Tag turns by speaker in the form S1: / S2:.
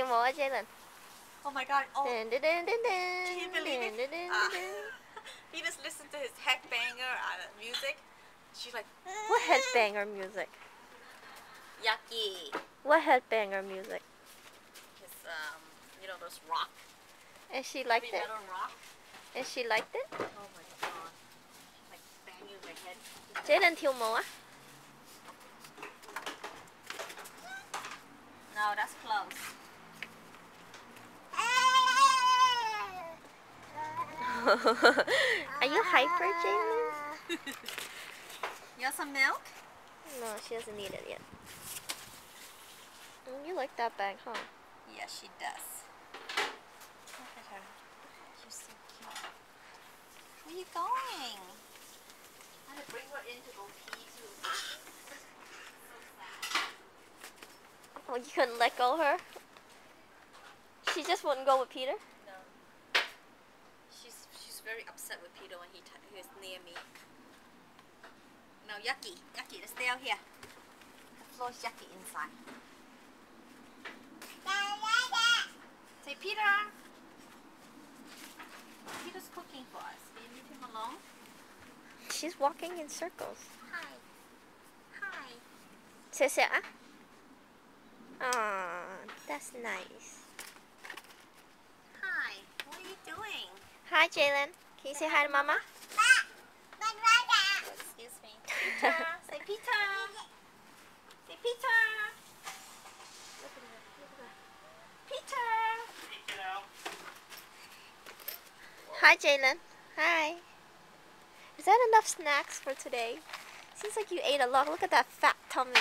S1: 跳舞啊，Jalen？
S2: Oh my god! Oh,
S1: Dun, dun, dun, dun, dun,
S2: can you believe it?
S1: dun, dun,
S2: Uh,
S1: dun, dun.
S2: he just listened to his headbanger music. She's like,
S1: What headbanger music?
S2: yucky.
S1: What headbanger music?
S2: His you know those rock,
S1: And she liked
S2: heavy
S1: it?
S2: metal rock.
S1: And she liked it?
S2: Oh my god! Like bang you in your head.
S1: Jalen 跳舞啊
S2: No, that's close.
S1: Are you hyper, Jalen?
S2: You want some milk?
S1: No, she doesn't need it yet. You like that bag, huh?
S2: Yes, she does. Look at her. She's so cute. Where are you going? I'm gonna bring her in to go pee too. So sad.
S1: Oh, you couldn't let go of her? She just wouldn't go with Peter?
S2: No. She's very upset with Peter when he's near me. No, yucky. Yucky, let's stay out here. The floor's yucky inside. Say Peter! Peter's cooking for us. Can you leave him alone?
S1: She's walking in circles.
S2: Hi. Hi.
S1: Say, ah. Aw, that's nice.
S2: Hi. What are you doing?
S1: Hi, Jalen. Can you say hi to Mama?
S2: Excuse me. Peter. Say Peter. Say Peter. Look at her. Look at her. Peter.
S1: Hi, Jalen. Hi. Is that enough snacks for today? Seems like you ate a lot. Look at that fat tummy.